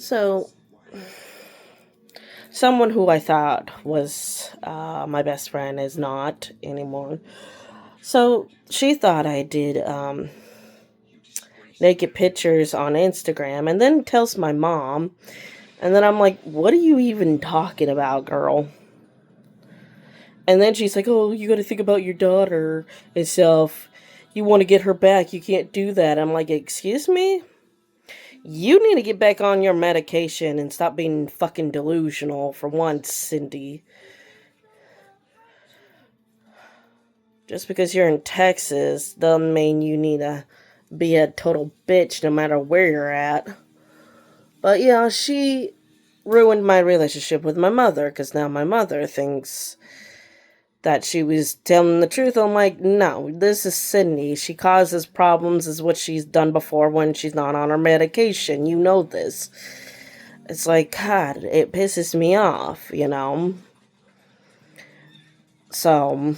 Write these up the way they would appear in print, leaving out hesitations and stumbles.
So, someone who I thought was my best friend is not anymore. So, she thought I did naked pictures on Instagram and then tells my mom. And then I'm like, what are you even talking about, girl? And then she's like, oh, you got to think about your daughter and stuff. You want to get her back. You can't do that. I'm like, excuse me? You need to get back on your medication and stop being fucking delusional for once, Cindy. Just because you're in Texas doesn't mean you need to be a total bitch no matter where you're at. But yeah, she ruined my relationship with my mother because now my mother thinks that she was telling the truth. I'm like, no, this is Sydney. She causes problems, is what she's done before when she's not on her medication. You know this. It's like, God, it pisses me off, you know? So,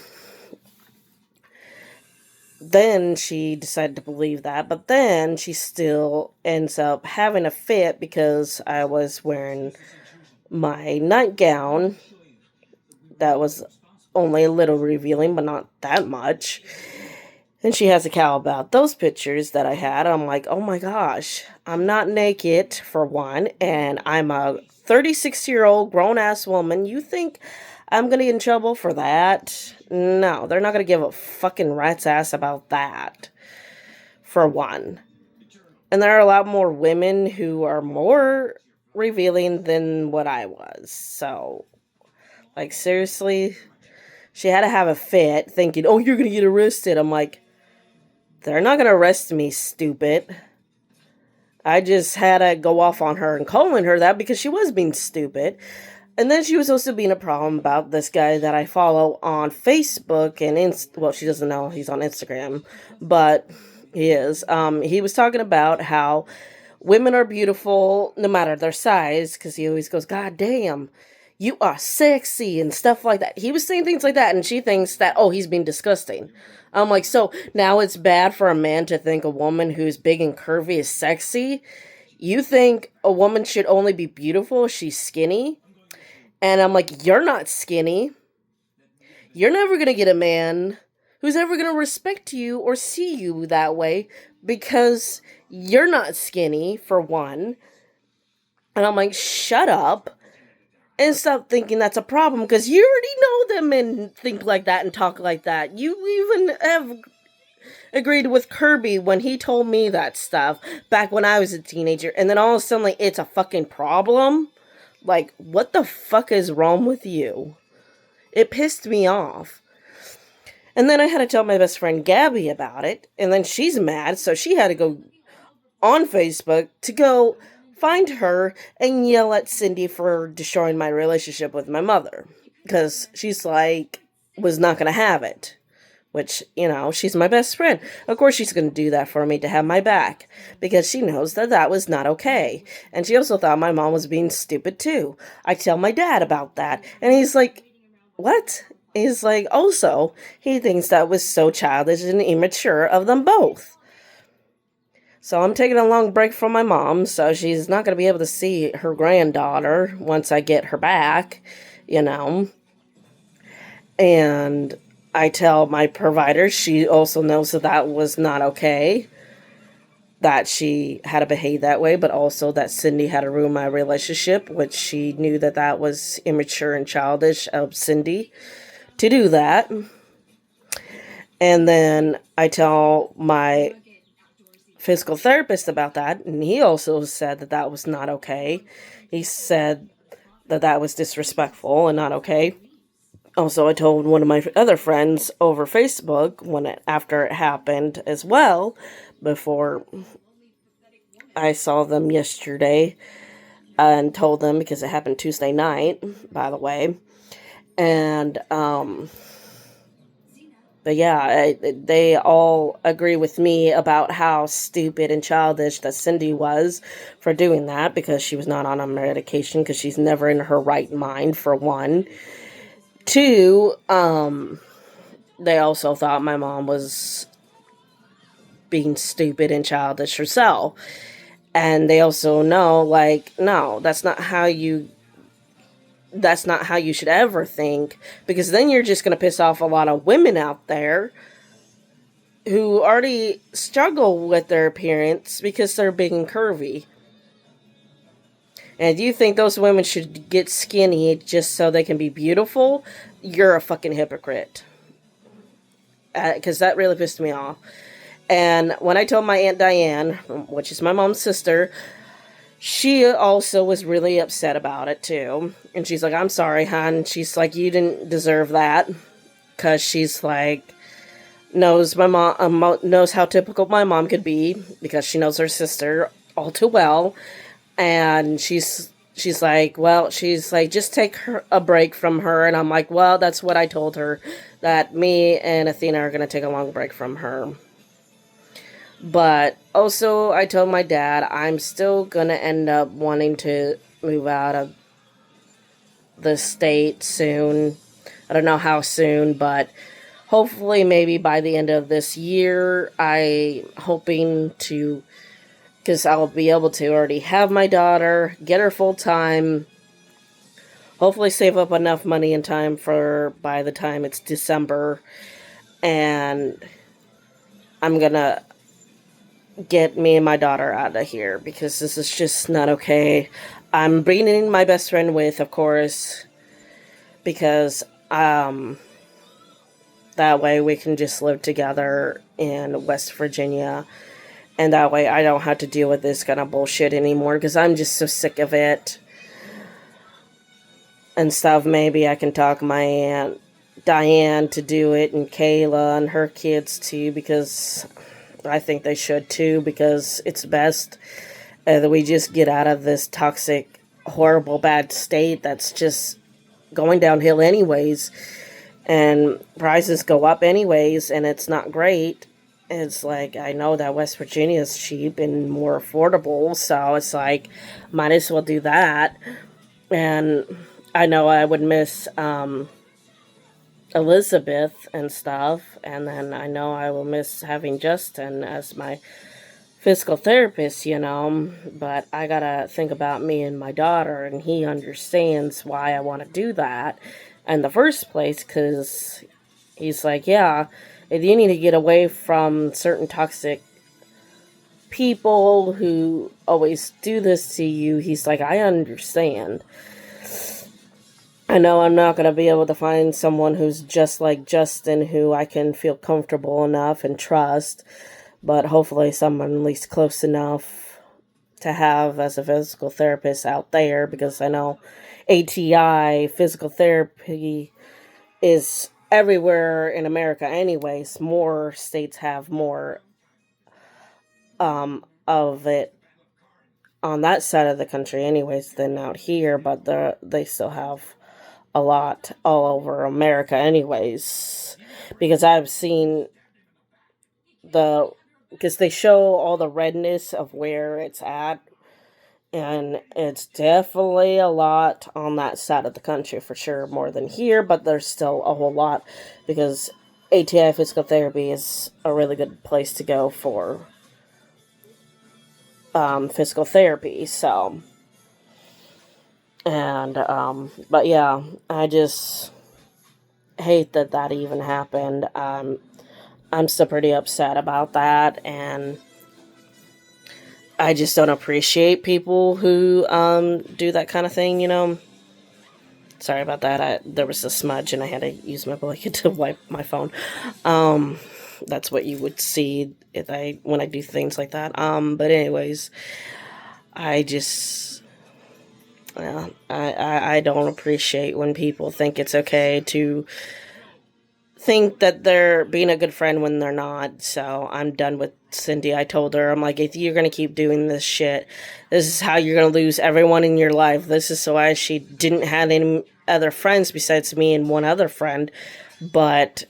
then she decided to believe that, but then she still ends up having a fit because I was wearing my nightgown that was only a little revealing, but not that much. And she has a cow about those pictures that I had. I'm like, oh my gosh, I'm not naked for one, and I'm a 36-year-old grown ass woman. You think I'm gonna get in trouble for that? No, they're not gonna give a fucking rat's ass about that, for one. And there are a lot more women who are more revealing than what I was. So, like, seriously, she had to have a fit thinking, oh, you're gonna get arrested. I'm like, they're not gonna arrest me, stupid. I just had to go off on her and calling her that because she was being stupid. And then she was also being a problem about this guy that I follow on Facebook and well, she doesn't know he's on Instagram, but he is. He was talking about how women are beautiful no matter their size because he always goes, God damn, you are sexy and stuff like that. He was saying things like that, and she thinks that, oh, he's being disgusting. I'm like, so now it's bad for a man to think a woman who's big and curvy is sexy? You think a woman should only be beautiful if she's skinny? And I'm like, you're not skinny. You're never going to get a man who's ever going to respect you or see you that way because you're not skinny, for one. And I'm like, shut up and stop thinking that's a problem because you already know that men think like that and talk like that. You even have agreed with Kirby when he told me that stuff back when I was a teenager, and then all of a sudden, like, it's a fucking problem. Like, what the fuck is wrong with you? It pissed me off. And then I had to tell my best friend Gabby about it, and then she's mad, so she had to go on Facebook to go find her and yell at Cindy for destroying my relationship with my mother. Because she's like, was not going to have it. Which, you know, she's my best friend. Of course she's going to do that for me to have my back. Because she knows that that was not okay. And she also thought my mom was being stupid too. I tell my dad about that. And he's like, what? He's like, also, he thinks that was so childish and immature of them both. So I'm taking a long break from my mom, so she's not going to be able to see her granddaughter once I get her back, you know. And I tell my provider, she also knows that that was not okay, that she had to behave that way, but also that Cindy had to ruin my relationship, which she knew that that was immature and childish of Cindy to do that. And then I tell my physical therapist about that, and he also said that that was not okay. He said that that was disrespectful and not okay. Also, I told one of my other friends over Facebook after it happened as well, before I saw them yesterday, and told them because it happened Tuesday night, by the way. And but yeah, they all agree with me about how stupid and childish that Cindy was for doing that because she was not on a medication because she's never in her right mind, for one. Two, they also thought my mom was being stupid and childish herself. And they also know, like, no, that's not how you should ever think, because then you're just going to piss off a lot of women out there who already struggle with their appearance because they're big and curvy. And if you think those women should get skinny just so they can be beautiful, you're a fucking hypocrite. Because that really pissed me off. And when I told my Aunt Diane, which is my mom's sister, she also was really upset about it too. And she's like, I'm sorry, hon. She's like, you didn't deserve that. Because she's like, knows my mom, knows how typical my mom could be, because she knows her sister all too well. And she's like, well, she's like, just take her a break from her. And I'm like, well, that's what I told her, that me and Athena are going to take a long break from her. But also, I told my dad I'm still going to end up wanting to move out of the state soon. I don't know how soon, but hopefully maybe by the end of this year. I'm hoping to, because I'll be able to already have my daughter, get her full time, hopefully save up enough money and time for by the time it's December, and I'm gonna get me and my daughter out of here, because this is just not okay. I'm bringing my best friend with, of course, because that way we can just live together in West Virginia. And that way I don't have to deal with this kind of bullshit anymore, because I'm just so sick of it. And stuff. Maybe I can talk my Aunt Diane to do it, and Kayla and her kids too, because I think they should too, because it's best that we just get out of this toxic, horrible, bad state that's just going downhill anyways. And prices go up anyways, and it's not great. It's like, I know that West Virginia is cheap and more affordable, so it's like, might as well do that. And I know I would miss Elizabeth and stuff, and then I know I will miss having Justin as my physical therapist, but I gotta think about me and my daughter, and he understands why I want to do that in the first place, because he's like, yeah, if you need to get away from certain toxic people who always do this to you, he's like, I understand. I know I'm not going to be able to find someone who's just like Justin, who I can feel comfortable enough and trust, but hopefully someone at least close enough to have as a physical therapist out there, because I know ATI physical therapy is everywhere in America anyways. More states have more of it on that side of the country anyways than out here, but they still have a lot all over America anyways, because I've seen because they show all the redness of where it's at, and it's definitely a lot on that side of the country for sure, more than here, but there's still a whole lot, because ATI physical therapy is a really good place to go for physical therapy. So, and but yeah, I just hate that even happened. I'm still pretty upset about that, and I just don't appreciate people who do that kind of thing. Sorry about that. There was a smudge, and I had to use my blanket to wipe my phone. That's what you would see when I do things like that. But anyways, I just, well, I don't appreciate when people think it's okay to think that they're being a good friend when they're not. So I'm done with Cindy. I told her, I'm like, if you're going to keep doing this shit, this is how you're going to lose everyone in your life. This is why she didn't have any other friends besides me and one other friend. But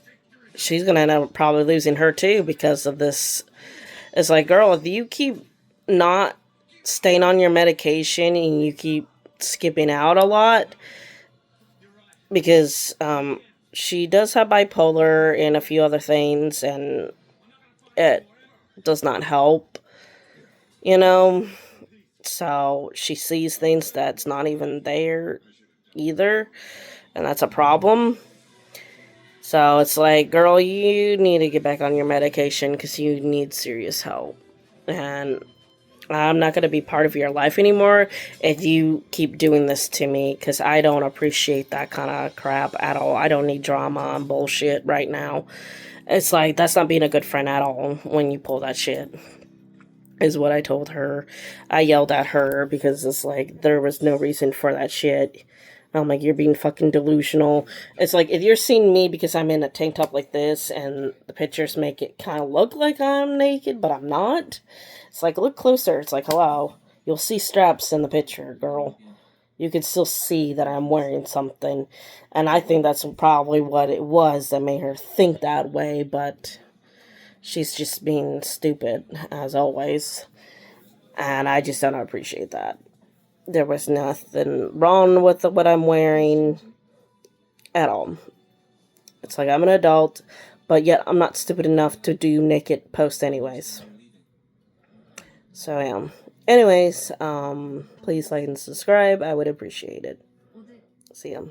she's going to end up probably losing her too because of this. It's like, girl, if you keep not staying on your medication and you keep skipping out a lot, because she does have bipolar and a few other things, and it does not help, you know. So she sees things that's not even there either, and that's a problem. So it's like, girl, you need to get back on your medication because you need serious help. And I'm not going to be part of your life anymore if you keep doing this to me because I don't appreciate that kind of crap at all. I don't need drama and bullshit right now. It's like, that's not being a good friend at all when you pull that shit, is what I told her. I yelled at her because it's like, there was no reason for that shit. I'm like, you're being fucking delusional. It's like, if you're seeing me because I'm in a tank top like this and the pictures make it kind of look like I'm naked, but I'm not. It's like, look closer. It's like, hello. You'll see straps in the picture, girl. You can still see that I'm wearing something. And I think that's probably what it was that made her think that way, but she's just being stupid, as always. And I just don't appreciate that. There was nothing wrong with what I'm wearing at all. It's like, I'm an adult, but yet I'm not stupid enough to do naked posts anyways. So yeah. Anyways, please like and subscribe. I would appreciate it. See ya.